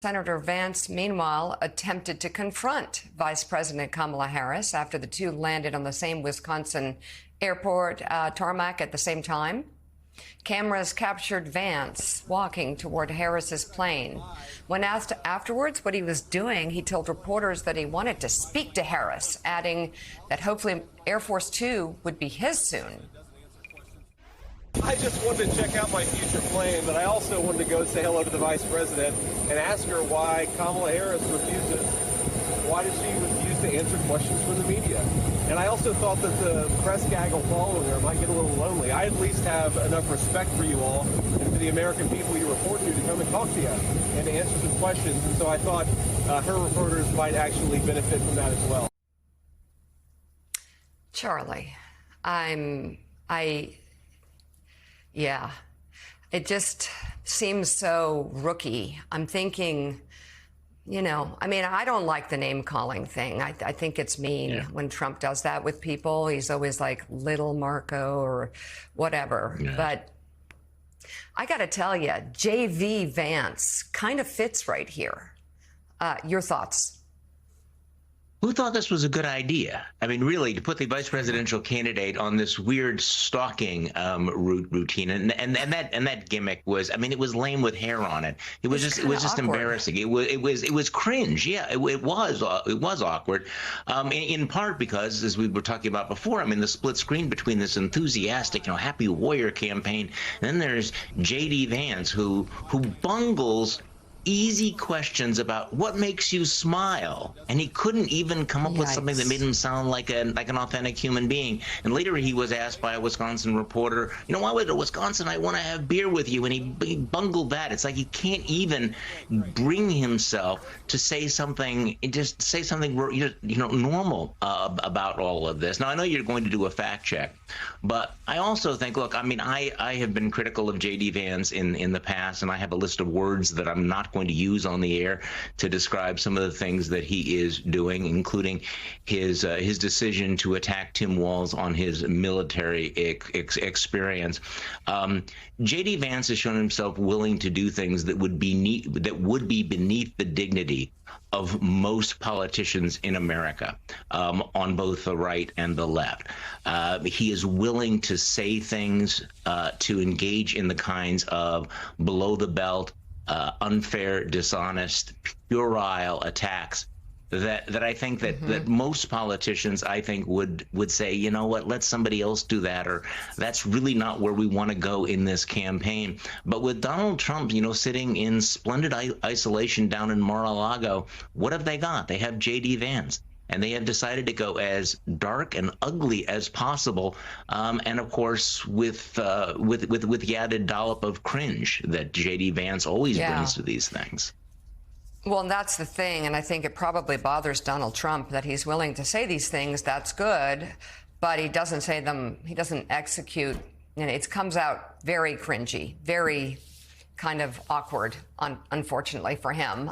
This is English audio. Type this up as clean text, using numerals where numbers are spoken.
Senator Vance, meanwhile, attempted to confront Vice President Kamala Harris after the two landed on the same Wisconsin airport tarmac at the same time. Cameras captured Vance walking toward Harris's plane. When asked afterwards what he was doing, he told reporters that he wanted to speak to Harris, adding that hopefully Air Force Two would be his soon. I just wanted to check out my future plane, but I also wanted to go say hello to the vice president and ask her why Kamala Harris refuses. Why does she refuse to answer questions from the media? And I also thought that the press gaggle following her might get a little lonely. I at least have enough respect for you all and for the American people you report to come and talk to you and to answer some questions. And so I thought her reporters might actually benefit from that as well. Charlie, yeah, it just seems so rookie. I'm thinking, you know, I mean, I don't like the name calling thing. I think it's mean when Trump does that with people. He's always like little Marco or whatever. Yeah. But I got to tell you, JV Vance kind of fits right here. Your thoughts? Who thought this was a good idea? I mean, really, to put the vice presidential candidate on this weird stalking routine, and that gimmick was, I mean, it was lame with hair on it. It was just embarrassing. It was cringe. Yeah, it was awkward. In part because, as we were talking about before, I mean, the split screen between this enthusiastic, happy warrior campaign, and then there's J.D. Vance, who bungles easy questions about what makes you smile, and he couldn't even come up with something that made him sound like an authentic human being. And later he was asked by a Wisconsin reporter, why would Wisconsin I want to have beer with you? And he bungled that. It's like he can't even bring himself to say something, just say something normal about all of this. Now I know you're going to do a fact check, but I also think, look, I mean, I have been critical of J.D. Vance in the past, and I have a list of words that I'm not going to use on the air to describe some of the things that he is doing, including his decision to attack Tim Walz on his military experience. J.D. Vance has shown himself willing to do things that would be beneath the dignity of most politicians in America, on both the right and the left. He is willing to say things, to engage in the kinds of below the belt, unfair, dishonest, puerile attacks that I think that most politicians, I think, would say, you know what, let somebody else do that, or that's really not where we want to go in this campaign. But with Donald Trump, sitting in splendid isolation down in Mar-a-Lago, what have they got? They have J.D. Vance. And they have decided to go as dark and ugly as possible, and of course with the added dollop of cringe that J.D. Vance always brings to these things. Well, and that's the thing, and I think it probably bothers Donald Trump that he's willing to say these things. That's good, but he doesn't say them. He doesn't execute. It comes out very cringy, very kind of awkward, unfortunately for him.